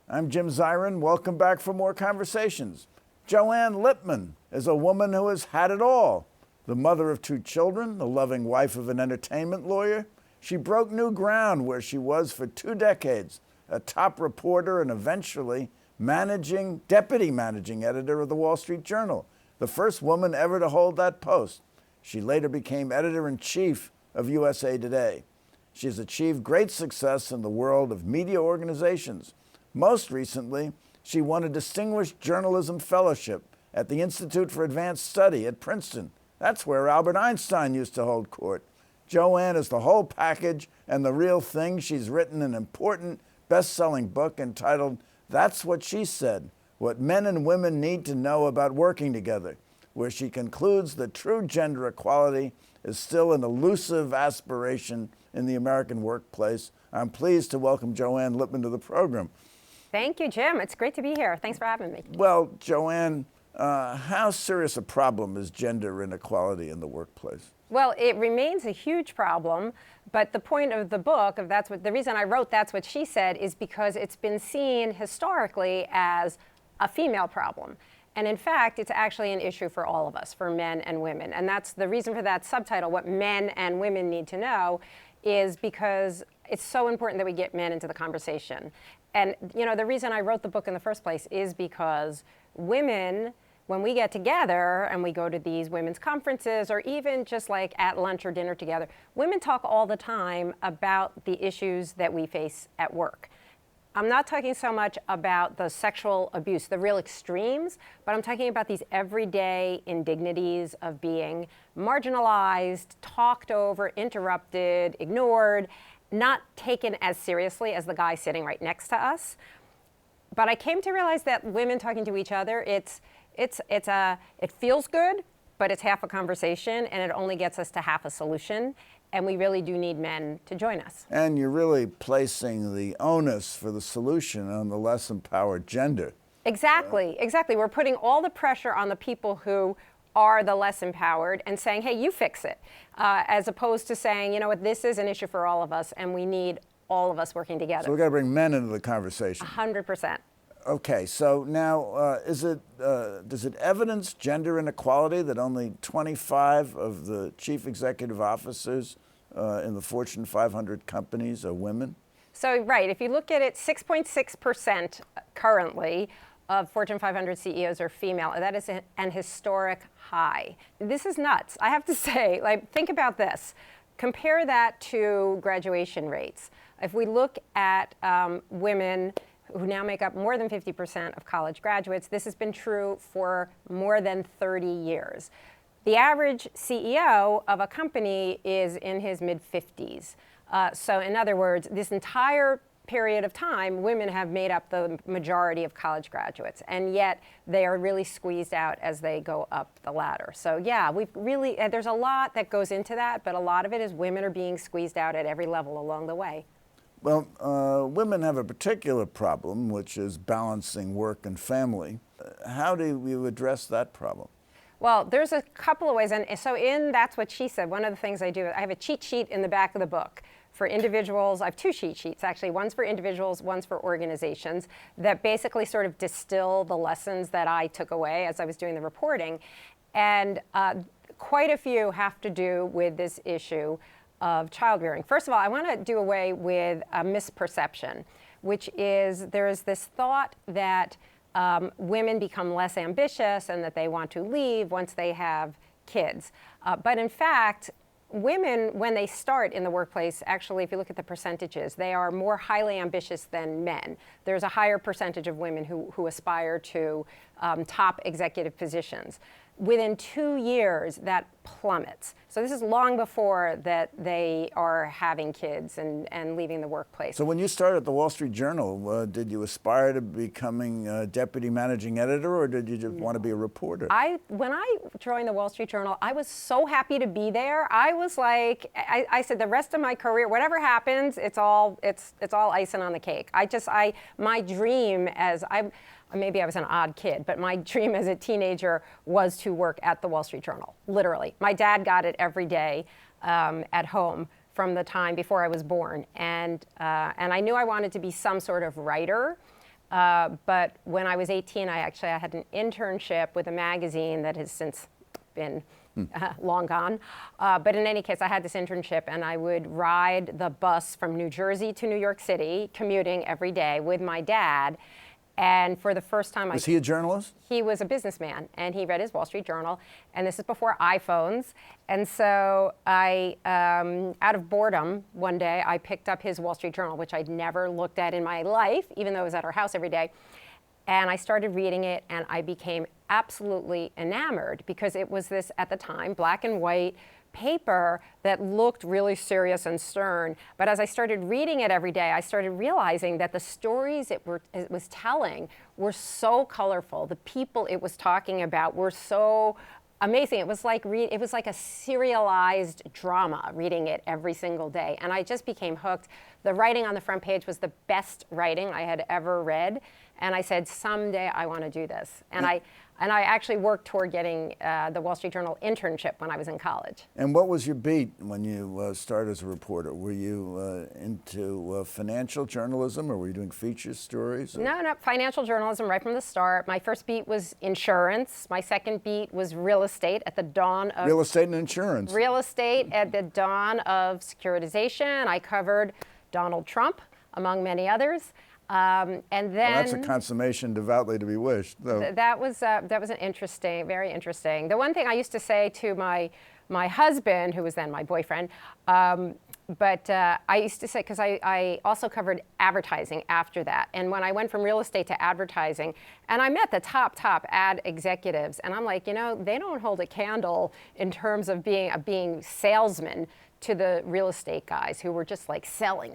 I'm Jim Zirin. Welcome back for more conversations. Joanne Lipman is a woman who has had it all. The mother of 2 children, the loving wife of an entertainment lawyer. She broke new ground where she was for 2 decades, a top reporter and eventually deputy managing editor of the Wall Street Journal, the first woman ever to hold that post. She later became editor-in-chief of USA Today. She has achieved great success in the world of media organizations. Most recently, she won a Distinguished Journalism Fellowship at the Institute for Advanced Study at Princeton. That's where Albert Einstein used to hold court. Joanne is the whole package and the real thing. She's written an important best-selling book entitled That's What She Said, What Men and Women Need to Know About Working Together, where she concludes that true gender equality is still an elusive aspiration in the American workplace. I'm pleased to welcome Joanne Lipman to the program. Thank you, Jim. It's great to be here. Thanks for having me. Well, Joanne, how serious a problem is gender inequality in the workplace? Well, it remains a huge problem, but the point of the book, the reason I wrote That's What She Said, is because it's been seen historically as a female problem. And in fact, it's actually an issue for all of us, for men and women. And that's the reason for that subtitle, What Men and Women Need to Know, is because it's so important that we get men into the conversation. And the reason I wrote the book in the first place is because women, when we get together and we go to these women's conferences or even just like at lunch or dinner together, women talk all the time about the issues that we face at work. I'm not talking so much about the sexual abuse, the real extremes, but I'm talking about these everyday indignities of being marginalized, talked over, interrupted, ignored, not taken as seriously as the guy sitting right next to us. But I came to realize that women talking to each other, it feels good, but it's half a conversation, and it only gets us to half a solution. And we really do need men to join us. And you're really placing the onus for the solution on the less empowered gender. Exactly. We're putting all the pressure on the people who are the less empowered and saying, hey, you fix it, as opposed to saying, you know what, this is an issue for all of us, and we need all of us working together. So we've got to bring men into the conversation. 100%. Okay, so now does it evidence gender inequality that only 25 of the chief executive officers in the Fortune 500 companies are women? So, right, if you look at it, 6.6% currently of Fortune 500 CEOs are female. That is an historic high. This is nuts. I have to say, think about this. Compare that to graduation rates. If we look at women who now make up more than 50% of college graduates, this has been true for more than 30 years. The average CEO of a company is in his mid-50s. So in other words, this entire period of time, women have made up the majority of college graduates, and yet they are really squeezed out as they go up the ladder. So yeah, there's a lot that goes into that, but a lot of it is women are being squeezed out at every level along the way. Well, women have a particular problem, which is balancing work and family. How do you address that problem? Well, there's a couple of ways. And so in That's What She Said, one of the things I do, I have a cheat sheet in the back of the book for individuals. I have 2 cheat sheets, actually. One's for individuals, one's for organizations, that basically sort of distill the lessons that I took away as I was doing the reporting. And quite a few have to do with this issue of child-rearing. First of all, I want to do away with a misperception, which is there is this thought that women become less ambitious and that they want to leave once they have kids. But in fact, women, when they start in the workplace, actually, if you look at the percentages, they are more highly ambitious than men. There's a higher percentage of women who aspire to top executive positions. Within 2 years, that plummets. So this is long before that they are having kids and leaving the workplace. So when you started at the Wall Street Journal, did you aspire to becoming deputy managing editor, or did you just want to be a reporter? When I joined the Wall Street Journal, I was so happy to be there. I was like, I said, the rest of my career, whatever happens, it's all icing on the cake. My dream maybe I was an odd kid, but my dream as a teenager was to work at the Wall Street Journal, literally. My dad got it every day at home from the time before I was born. And I knew I wanted to be some sort of writer. But when I was 18, I had an internship with a magazine that has since been long gone. But in any case, I had this internship, and I would ride the bus from New Jersey to New York City, commuting every day with my dad. And for the first time, Was he a journalist? He was a businessman, and he read his Wall Street Journal. And this is before iPhones. And so I, out of boredom, one day, I picked up his Wall Street Journal, which I'd never looked at in my life, even though it was at our house every day. And I started reading it, and I became absolutely enamored because it was this, at the time, black and white paper that looked really serious and stern. But as I started reading it every day, I started realizing that the stories it was telling were so colorful. The people it was talking about were so amazing. It was like a serialized drama, reading it every single day. And I just became hooked. The writing on the front page was the best writing I had ever read. And I said, someday I want to do this. And I actually worked toward getting the Wall Street Journal internship when I was in college. And what was your beat when you started as a reporter? Were you into financial journalism, or were you doing feature stories? Or? No, financial journalism right from the start. My first beat was insurance. My second beat was real estate at the dawn of... Real estate and insurance. Real estate at the dawn of securitization. I covered Donald Trump, among many others. And then that's a consummation devoutly to be wished. That was an interesting, very interesting. The one thing I used to say to my husband, who was then my boyfriend, but I used to say, because I also covered advertising after that, and when I went from real estate to advertising, and I met the top ad executives, and I'm like, they don't hold a candle in terms of being salesmen to the real estate guys who were just like selling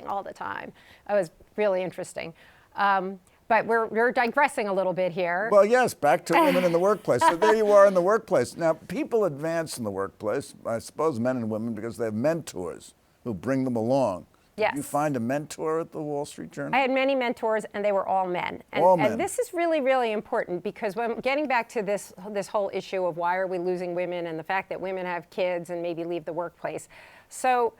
all the time. It was really interesting. But we're digressing a little bit here. Well, yes, back to women in the workplace. So there you are in the workplace. Now, people advance in the workplace, I suppose men and women, because they have mentors who bring them along. Yes. Did you find a mentor at the Wall Street Journal? I had many mentors, and they were all men. And this is really, really important, because when getting back to this whole issue of why are we losing women, and the fact that women have kids and maybe leave the workplace. So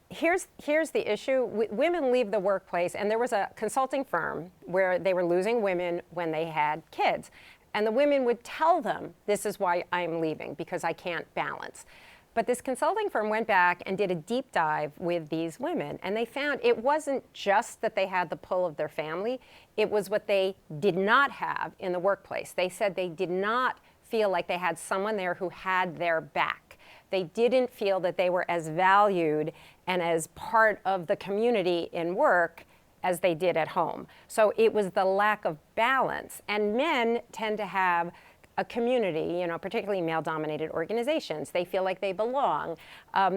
here's the issue. Women leave the workplace, and there was a consulting firm where they were losing women when they had kids. And the women would tell them, this is why I'm leaving, because I can't balance. But this consulting firm went back and did a deep dive with these women, and they found it wasn't just that they had the pull of their family, it was what they did not have in the workplace. They said they did not feel like they had someone there who had their back. They didn't feel that they were as valued and as part of the community in work as they did at home. So it was the lack of balance. And men tend to have a community, particularly male-dominated organizations. They feel like they belong.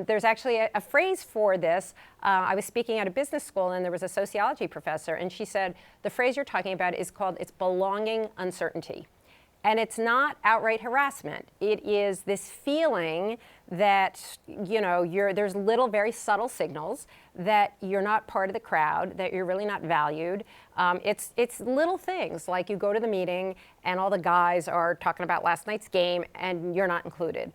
There's actually a phrase for this. I was speaking at a business school, and there was a sociology professor, and she said, the phrase you're talking about is called, it's belonging uncertainty. And it's not outright harassment. It is this feeling that, there's little, very subtle signals that you're not part of the crowd, that you're really not valued. It's little things, like you go to the meeting and all the guys are talking about last night's game and you're not included.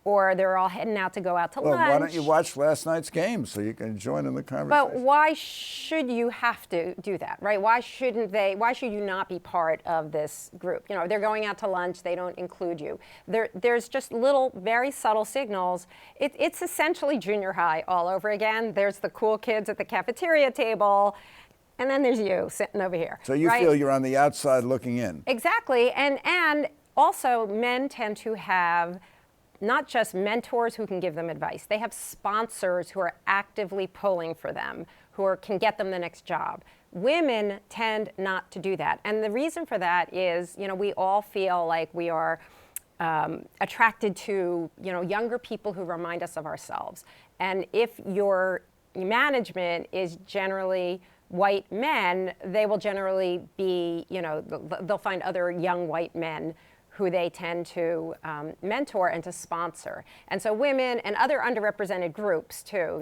Or they're all heading out to go out to lunch. Well, why don't you watch last night's game so you can join in the conversation? But why should you have to do that, right? Why should you not be part of this group? They're going out to lunch, they don't include you. There's just little, very subtle signals. It's essentially junior high all over again. There's the cool kids at the cafeteria table, and then there's you sitting over here. So you feel you're on the outside looking in. Exactly, and also men tend to have not just mentors who can give them advice. They have sponsors who are actively pulling for them, who can get them the next job. Women tend not to do that. And the reason for that is, we all feel like we are attracted to, younger people who remind us of ourselves. And if your management is generally white men, they will generally be, they'll find other young white men who they tend to mentor and to sponsor. And so women and other underrepresented groups too,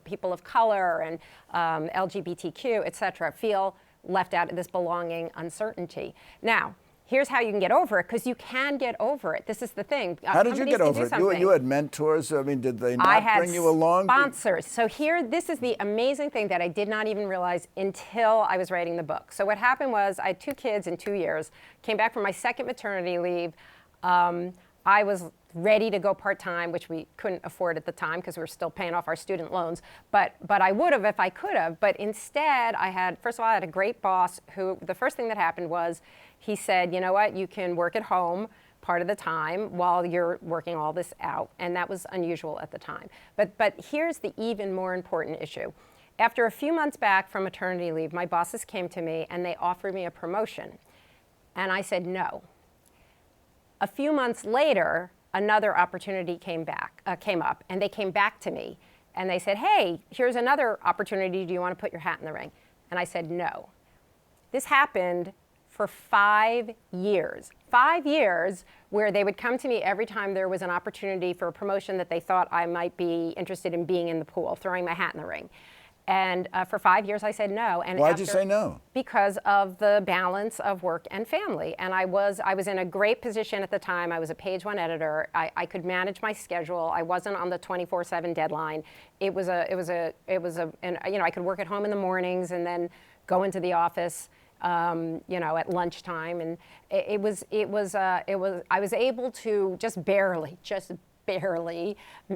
people of color and LGBTQ, et cetera, feel left out of this belonging uncertainty. Now, here's how you can get over it, because you can get over it. This is the thing. How did you get over it? You had mentors. I mean, did they not bring you along? I had sponsors. So this is the amazing thing that I did not even realize until I was writing the book. So what happened was I had 2 kids in 2 years, came back from my second maternity leave. I was ready to go part-time, which we couldn't afford at the time because we were still paying off our student loans. But I would have if I could have. But instead, first of all, I had a great boss who, the first thing that happened was he said, you know what, you can work at home part of the time while you're working all this out. And that was unusual at the time. But here's the even more important issue. After a few months back from maternity leave, my bosses came to me and they offered me a promotion. And I said no. A few months later, another opportunity came up, and they came back to me, and they said, hey, here's another opportunity. Do you want to put your hat in the ring? And I said no. This happened for 5 years. 5 years where they would come to me every time there was an opportunity for a promotion that they thought I might be interested in being in the pool, throwing my hat in the ring. And for 5 years, I said no. And why'd you say no? Because of the balance of work and family. And I was in a great position at the time. I was a page 1 editor. I could manage my schedule. I wasn't on the 24/7 deadline. I could work at home in the mornings and then go into the office, at lunchtime. And I was able to just barely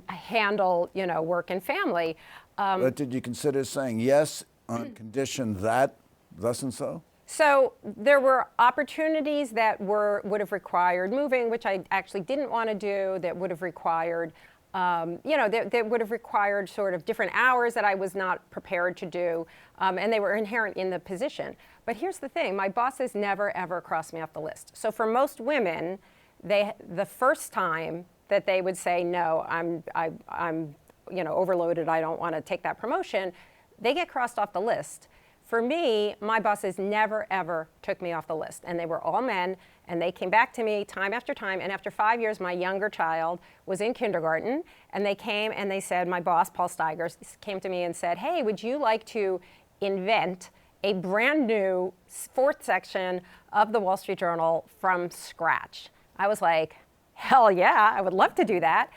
handle, work and family. But did you consider saying yes on condition that thus and so? So there were opportunities that would have required moving, which I actually didn't want to do, that would have required, that would have required sort of different hours that I was not prepared to do, and they were inherent in the position. But here's the thing, my bosses never, ever crossed me off the list. So for most women, the first time that they would say, no, I'm overloaded, I don't want to take that promotion, they get crossed off the list. For me, my bosses never, ever took me off the list. And they were all men, and they came back to me time after time. And after 5 years, my younger child was in kindergarten, and they came and they said, my boss, Paul Steiger, came to me and said, hey, would you like to invent a brand new 4th section of the Wall Street Journal from scratch? I was like, hell yeah, I would love to do that.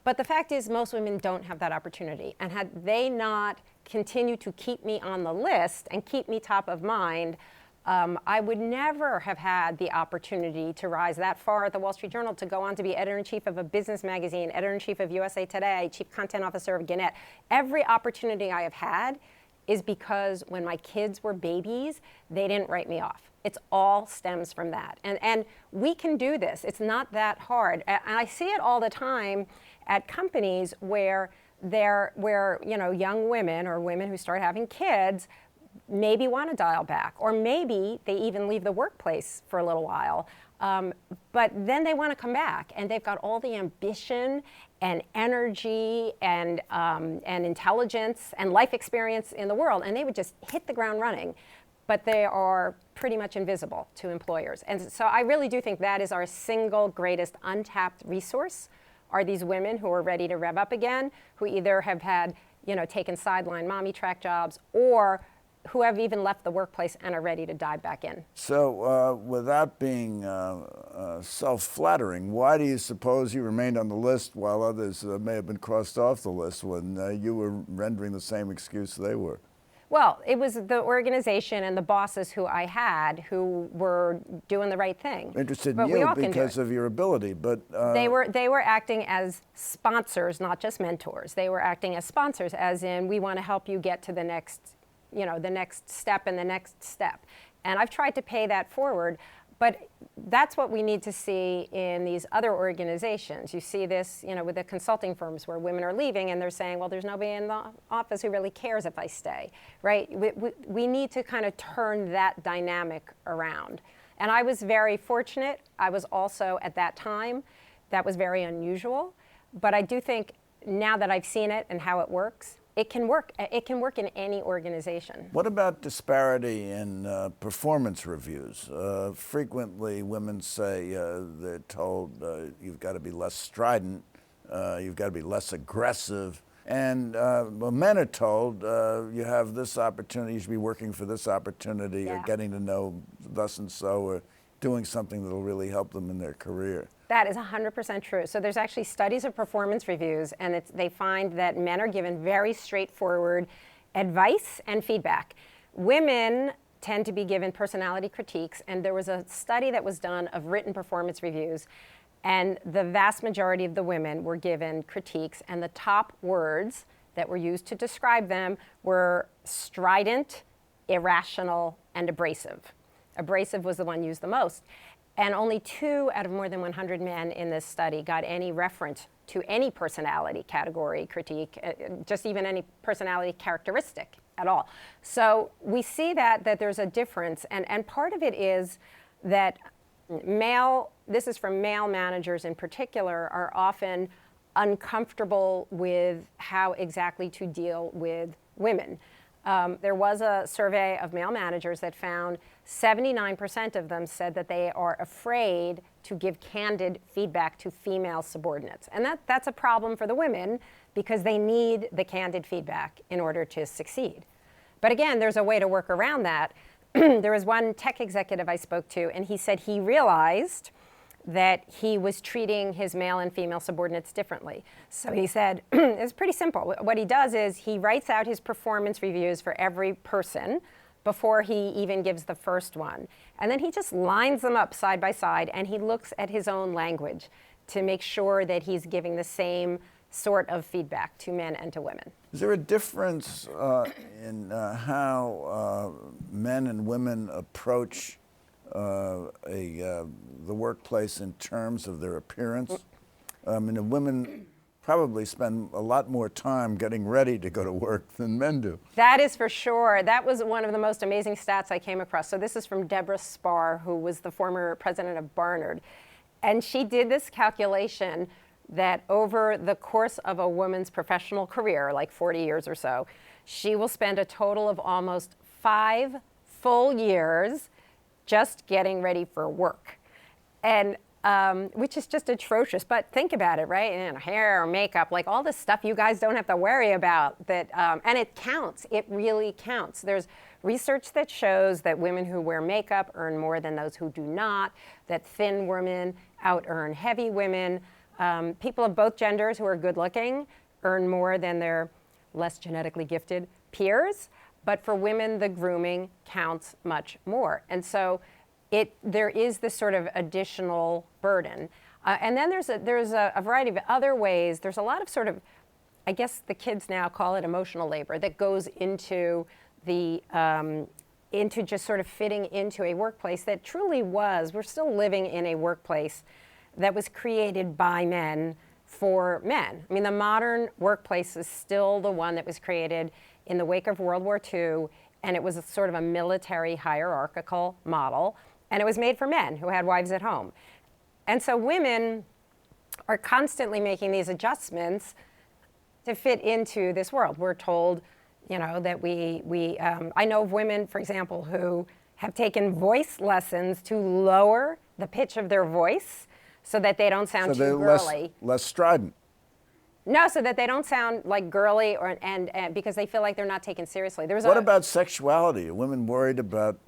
But the fact is, most women don't have that opportunity. And had they not continued to keep me on the list and keep me top of mind, I would never have had the opportunity to rise that far at the Wall Street Journal, to go on to be editor-in-chief of a business magazine, editor-in-chief of USA Today, chief content officer of Gannett. Every opportunity I have had is because when my kids were babies, they didn't write me off. It's all stems from that. And we can do this. It's not that hard. And I see it all the time at companies where young women or women who start having kids maybe want to dial back, or maybe they even leave the workplace for a little while. But then they want to come back, and they've got all the ambition and energy and intelligence and life experience in the world, and they would just hit the ground running. But they are pretty much invisible to employers. And so I really do think that is our single greatest untapped resource, are these women who are ready to rev up again, who either have had, taken sideline mommy track jobs, or who have even left the workplace and are ready to dive back in. So without being self-flattering, why do you suppose you remained on the list while others may have been crossed off the list when you were rendering the same excuse they were? Well, it was the organization and the bosses who I had who were doing the right thing. Interested in you because of your ability, but they were acting as sponsors, not just mentors. They were acting as sponsors, as in, we want to help you get to the next, the next step and the next step. And I've tried to pay that forward. But that's what we need to see in these other organizations. You see this, with the consulting firms where women are leaving and they're saying, well, there's nobody in the office who really cares if I stay, right? We need to kind of turn that dynamic around. And I was very fortunate. I was also, at that time, that was very unusual. But I do think now that I've seen it and how it works, it can work. It can work in any organization. What about disparity in performance reviews? Frequently, women say they're told you've got to be less strident, you've got to be less aggressive, and men are told you have this opportunity, you should be working for this opportunity, or getting to know thus and so, or doing something that'll really help them in their career. That is 100% true. So there's actually studies of performance reviews, and they find that men are given very straightforward advice and feedback. Women tend to be given personality critiques, and there was a study that was done of written performance reviews, and the vast majority of the women were given critiques, and the top words that were used to describe them were strident, irrational, and abrasive. Abrasive was the one used the most. And only 2 out of more than 100 men in this study got any reference to any personality category critique, just even any personality characteristic at all. So we see that there's a difference, and part of it is that this is from male managers in particular, are often uncomfortable with how exactly to deal with women. There was a survey of male managers that found 79% of them said that they are afraid to give candid feedback to female subordinates. And that's a problem for the women because they need the candid feedback in order to succeed. But again, there's a way to work around that. There was one tech executive I spoke to, and he said he realized that he was treating his male and female subordinates differently. So he said, it's pretty simple. What he does is he writes out his performance reviews for every person before he even gives the first one. And then he just lines them up side by side, and he looks at his own language to make sure that he's giving the same sort of feedback to men and to women. Is there a difference in how men and women approach the workplace in terms of their appearance? I mean, the women probably spend a lot more time getting ready to go to work than men do. That is for sure. That was one of the most amazing stats I came across. So this is from Deborah Spar, who was the former president of Barnard. And she did this calculation that over the course of a woman's professional career, like 40 years or so, she will spend a total of almost 5 full years just getting ready for work, and which is just atrocious. But think about it, right? And hair, makeup, like all this stuff you guys don't have to worry about. That and it counts. It really counts. There's research that shows that women who wear makeup earn more than those who do not. That thin women out-earn heavy women. People of both genders who are good-looking earn more than their less genetically gifted peers. But for women, the grooming counts much more. And so there is this sort of additional burden. And then there's a variety of other ways. There's a lot of sort of, I guess the kids now call it emotional labor, that goes into into just sort of fitting into a workplace that truly was, we're still living in a workplace that was created by men for men. I mean, the modern workplace is still the one that was created in the wake of World War II, and it was a sort of a military hierarchical model, and it was made for men who had wives at home. And so women are constantly making these adjustments to fit into this world. We're told, you know, that I know of women, for example, who have taken voice lessons to lower the pitch of their voice so that they don't sound too girly. Less strident. No, so that they don't sound like girly, and because they feel like they're not taken seriously. What about sexuality? Are women worried about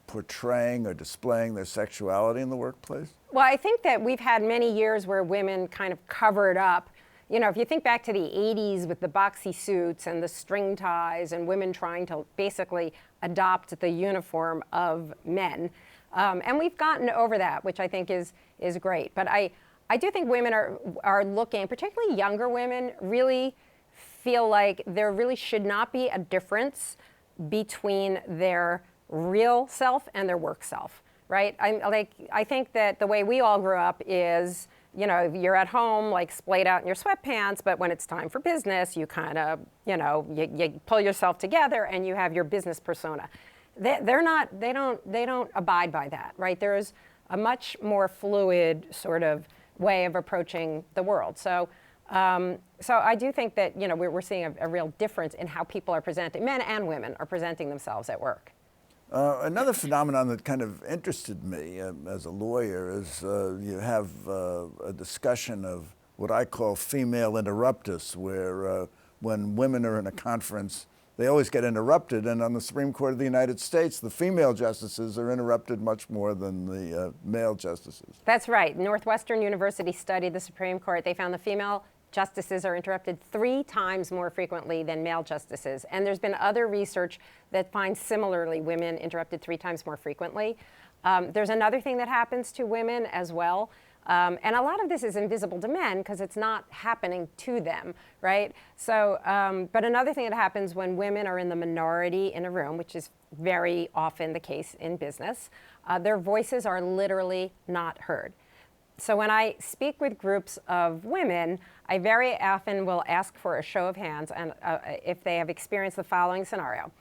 portraying or displaying their sexuality in the workplace? Well, I think that we've had many years where women kind of covered up. You know, if you think back to the 80s with the boxy suits and the string ties and women trying to basically adopt the uniform of men. And we've gotten over that, which I think is great. But I do think women are looking, particularly younger women, really feel like there really should not be a difference between their real self and their work self, right? I think that the way we all grew up is, you know, you're at home, like splayed out in your sweatpants, but when it's time for business, you kind of, you know, you pull yourself together and you have your business persona. They don't abide by that, right? There's a much more fluid sort of way of approaching the world. So I do think that, you know, we're seeing a real difference in how people are presenting, men and women are presenting themselves at work. Another phenomenon that kind of interested me as a lawyer is you have a discussion of what I call female interruptus, where when women are in a conference, they always get interrupted. And on the Supreme Court of the United States, the female justices are interrupted much more than the male justices. That's right. Northwestern University studied the Supreme Court. They found the female justices are interrupted 3 times more frequently than male justices. And there's been other research that finds similarly women interrupted 3 times more frequently. There's another thing that happens to women as well. And a lot of this is invisible to men because it's not happening to them, right? So, but another thing that happens when women are in the minority in a room, which is very often the case in business, their voices are literally not heard. So when I speak with groups of women, I very often will ask for a show of hands and if they have experienced the following scenario.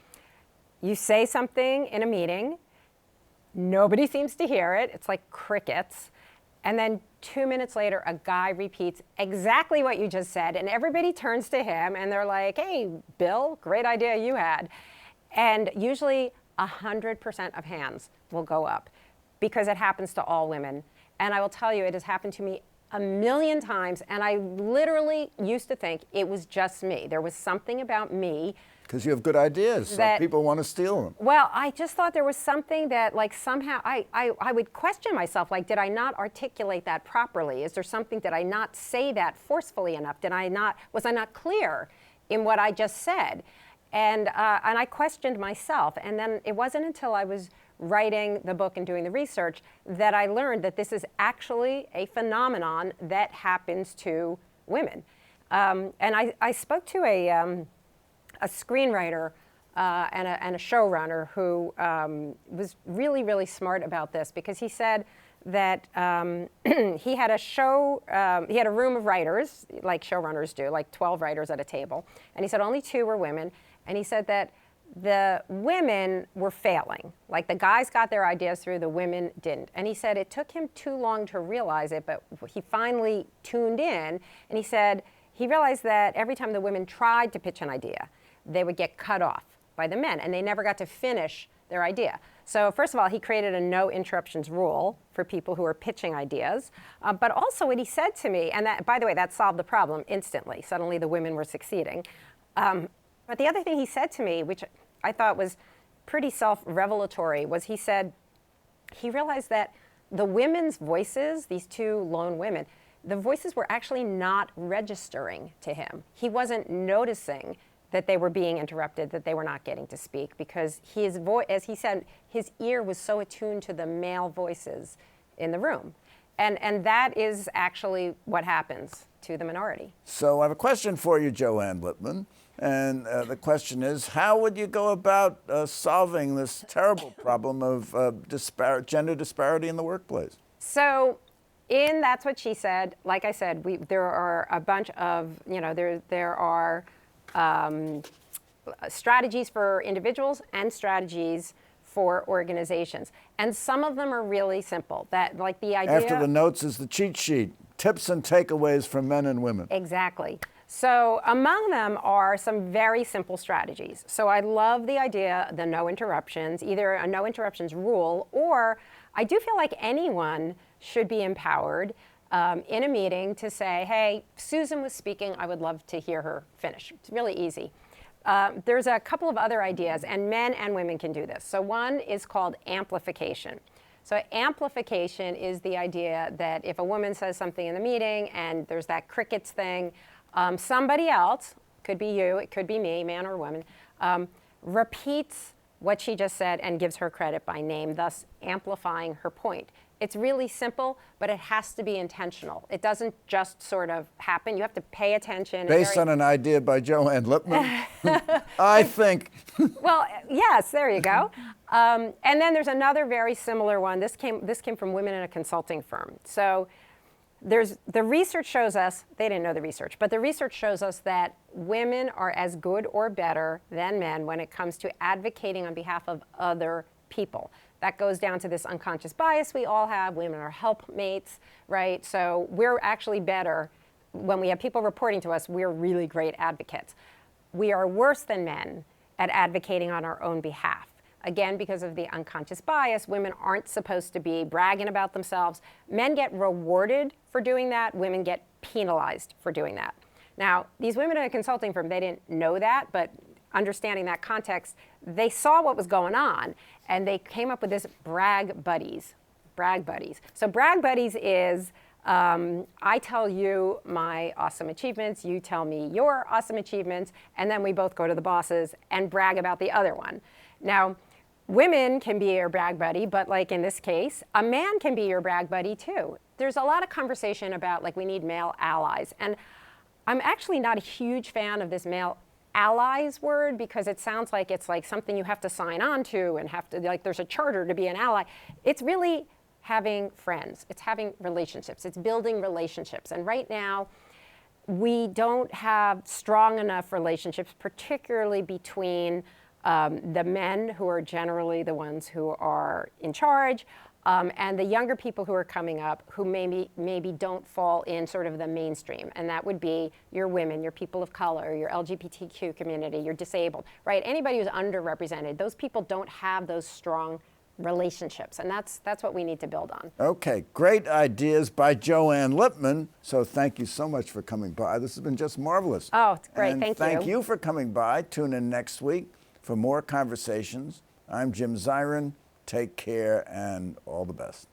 You say something in a meeting, nobody seems to hear it, it's like crickets, and then 2 minutes later, a guy repeats exactly what you just said, and everybody turns to him and they're like, hey, Bill, great idea you had. And usually 100% of hands will go up because it happens to all women. And I will tell you, it has happened to me a million times, and I literally used to think it was just me. There was something about me. Because you have good ideas, so people want to steal them. Well, I just thought there was something that, like, somehow I would question myself, like, did I not articulate that properly? Is there something, did I not say that forcefully enough? Was I not clear in what I just said? And I questioned myself. And then it wasn't until I was writing the book and doing the research that I learned that this is actually a phenomenon that happens to women. And I spoke to a screenwriter and a showrunner who was really, really smart about this because he said that he had he had a room of writers, like showrunners do, like 12 writers at a table. And he said only 2 were women. And he said that the women were failing. Like the guys got their ideas through, the women didn't. And he said it took him too long to realize it, but he finally tuned in and he said he realized that every time the women tried to pitch an idea, they would get cut off by the men and they never got to finish their idea. So first of all, he created a no interruptions rule for people who are pitching ideas. But also what he said to me, and that, by the way, that solved the problem instantly. Suddenly the women were succeeding. But the other thing he said to me, which I thought was pretty self-revelatory, was he said he realized that the women's voices, these 2 lone women, the voices were actually not registering to him. He wasn't noticing that they were being interrupted, that they were not getting to speak, because his voice, as he said, his ear was so attuned to the male voices in the room. And that is actually what happens to the minority. So I have a question for you, Joanne Lipman. And the question is, how would you go about solving this terrible problem of gender disparity in the workplace? So in That's What She Said, like I said, there are a bunch of, there are strategies for individuals and strategies for organizations. And some of them are really simple. That, like the idea... After the notes is the cheat sheet. Tips and takeaways for men and women. Exactly. So among them are some very simple strategies. So I love the idea, the no interruptions, either a no interruptions rule, or I do feel like anyone should be empowered in a meeting to say, hey, Susan was speaking, I would love to hear her finish. It's really easy. There's a couple of other ideas, and men and women can do this. So one is called amplification. So amplification is the idea that if a woman says something in the meeting and there's that crickets thing, somebody else, could be you, it could be me, man or woman, repeats what she just said and gives her credit by name, thus amplifying her point. It's really simple, but it has to be intentional. It doesn't just sort of happen. You have to pay attention. Based on an idea by Joanne Lipman, I think. Well, yes, there you go. And then there's another very similar one. This came from women in a consulting firm. So the research shows us, they didn't know the research, but the research shows us that women are as good or better than men when it comes to advocating on behalf of other people. That goes down to this unconscious bias we all have. Women are helpmates, right? So we're actually better. When we have people reporting to us, we're really great advocates. We are worse than men at advocating on our own behalf. Again, because of the unconscious bias, women aren't supposed to be bragging about themselves. Men get rewarded for doing that. Women get penalized for doing that. Now, these women in a consulting firm, they didn't know that, but understanding that context, they saw what was going on, and they came up with this brag buddies. Brag buddies. So brag buddies is I tell you my awesome achievements, you tell me your awesome achievements, and then we both go to the bosses and brag about the other one. Now, women can be your brag buddy, but like in this case, a man can be your brag buddy too. There's a lot of conversation about like we need male allies, and I'm actually not a huge fan of this male allies word because it sounds like it's like something you have to sign on to and have to, like there's a charter to be an ally. It's really having friends, it's having relationships, it's building relationships. And right now, we don't have strong enough relationships, particularly between the men who are generally the ones who are in charge, and the younger people who are coming up who maybe don't fall in sort of the mainstream. And that would be your women, your people of color, your LGBTQ community, your disabled, right? Anybody who's underrepresented, those people don't have those strong relationships. And that's what we need to build on. Okay, great ideas by Joanne Lipman. So thank you so much for coming by. This has been just marvelous. Oh, it's great. And thank you. Thank you for coming by. Tune in next week for more conversations. I'm Jim Zirin. Take care and all the best.